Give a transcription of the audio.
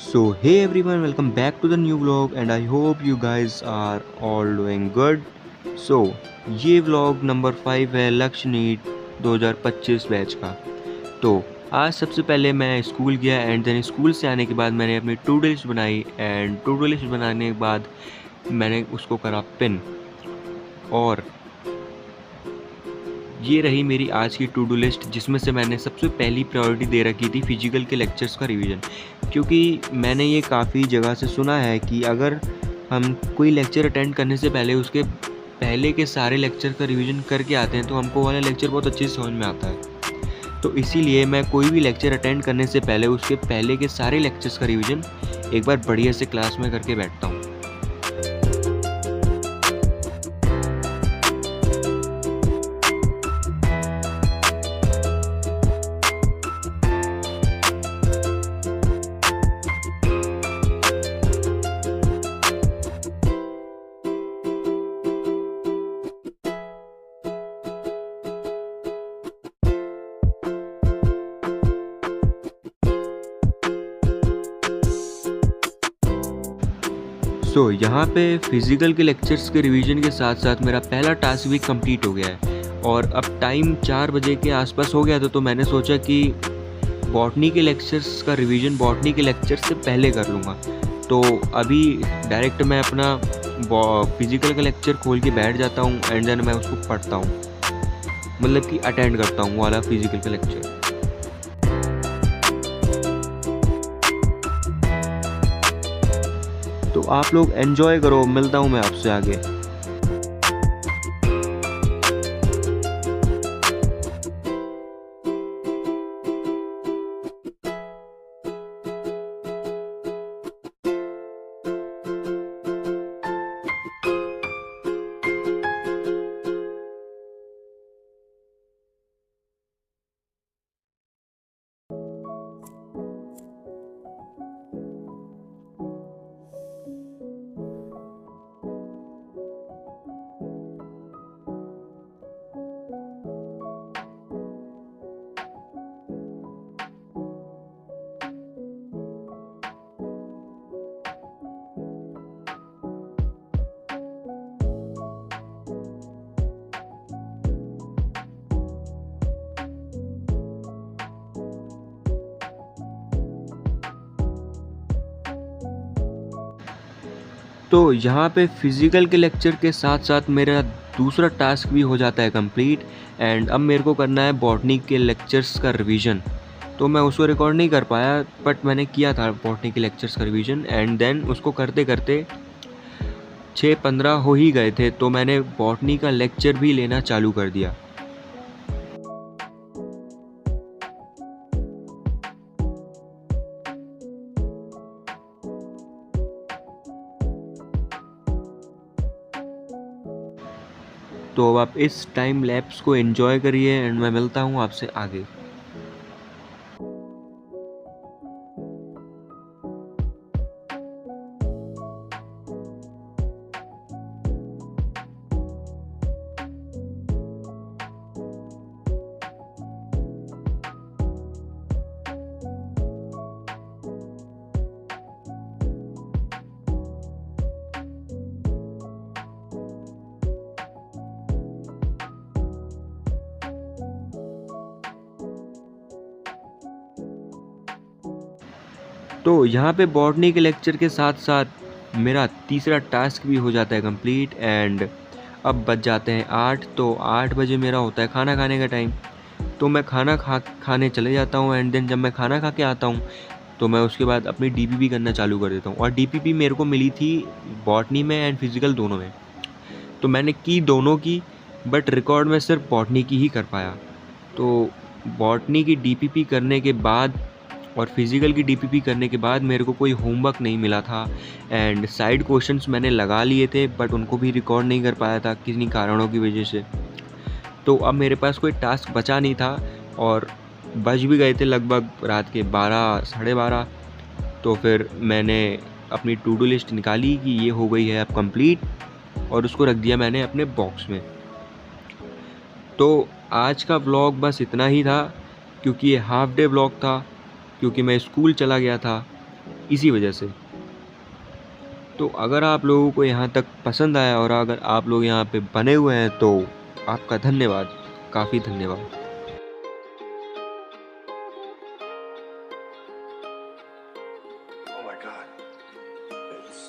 So hey everyone, welcome back to the new vlog and I hope you guys are all doing good. So ये vlog number 5 है लक्ष्य NEET 2025 batch का। तो आज सबसे पहले मैं स्कूल गया एंड देन स्कूल से आने के बाद मैंने अपनी टू डू लिस्ट बनाई एंड टू डू लिस्ट बनाने के बाद मैंने उसको करा पिन। और ये रही मेरी आज की टू डू लिस्ट, जिसमें से मैंने सबसे पहली प्रायोरिटी दे रखी थी फिजिकल के लेक्चर्स का रिवीजन। क्योंकि मैंने ये काफ़ी जगह से सुना है कि अगर हम कोई लेक्चर अटेंड करने से पहले उसके पहले के सारे लेक्चर का रिवीजन करके आते हैं तो हमको वाला लेक्चर बहुत अच्छे से समझ में आता है। तो इसीलिए मैं कोई भी लेक्चर अटेंड करने से पहले उसके पहले के सारे लेक्चर्स का रिवीजन एक बार बढ़िया से क्लास में करके बैठता हूँ। तो यहाँ पे फिज़िकल के लेक्चर्स के रिवीजन के साथ साथ मेरा पहला टास्क भी कंप्लीट हो गया है और अब टाइम 4 बजे के आसपास हो गया था। तो मैंने सोचा कि बॉटनी के लेक्चर्स का रिवीजन बॉटनी के लेक्चर से पहले कर लूँगा। तो अभी डायरेक्ट मैं अपना फिज़िकल का लेक्चर खोल के बैठ जाता हूँ एंड देन मैं उसको पढ़ता हूँ, मतलब कि अटेंड करता हूँ वाला फिज़िकल का लेक्चर। तो आप लोग एंजॉय करो, मिलता हूँ मैं आपसे आगे। तो यहाँ पे फिज़िकल के लेक्चर के साथ साथ मेरा दूसरा टास्क भी हो जाता है कंप्लीट एंड अब मेरे को करना है बॉटनी के लेक्चर्स का रिवीजन। तो मैं उसको रिकॉर्ड नहीं कर पाया बट मैंने किया था बॉटनी के लेक्चर्स का रिवीजन एंड देन उसको करते करते 6:15 हो ही गए थे। तो मैंने बॉटनी का लेक्चर भी लेना चालू कर दिया। तो अब आप इस टाइम लैप्स को एंजॉय करिए एंड मैं मिलता हूँ आपसे आगे। तो यहाँ पे बॉटनी के लेक्चर के साथ साथ मेरा तीसरा टास्क भी हो जाता है कंप्लीट एंड अब बज जाते हैं 8। तो 8 बजे मेरा होता है खाना खाने का टाइम। तो मैं खाना खाने चले जाता हूँ एंड देन जब मैं खाना खा के आता हूँ तो मैं उसके बाद अपनी डीपीपी करना चालू कर देता हूँ। और डीपीपी मेरे को मिली थी बॉटनी में एंड फिज़िकल दोनों में। तो मैंने की दोनों की बट रिकॉर्ड में सिर्फ बॉटनी की ही कर पाया। तो बॉटनी की डीपीपी करने के बाद और फिज़िकल की डीपीपी करने के बाद मेरे को कोई होमवर्क नहीं मिला था एंड साइड क्वेश्चंस मैंने लगा लिए थे बट उनको भी रिकॉर्ड नहीं कर पाया था किन्हीं कारणों की वजह से। तो अब मेरे पास कोई टास्क बचा नहीं था और बज भी गए थे लगभग रात के 12 साढ़े 12। तो फिर मैंने अपनी टू डू लिस्ट निकाली कि ये हो गई है अब कंप्लीट और उसको रख दिया मैंने अपने बॉक्स में। तो आज का व्लॉग बस इतना ही था क्योंकि ये हाफ डे व्लॉग था, क्योंकि मैं स्कूल चला गया था। इसी वजह से। तो अगर आप लोगों को यहाँ तक पसंद आया और अगर आप लोग यहाँ पे बने हुए हैं तो आपका धन्यवाद, काफ़ी धन्यवाद। Oh my God. It's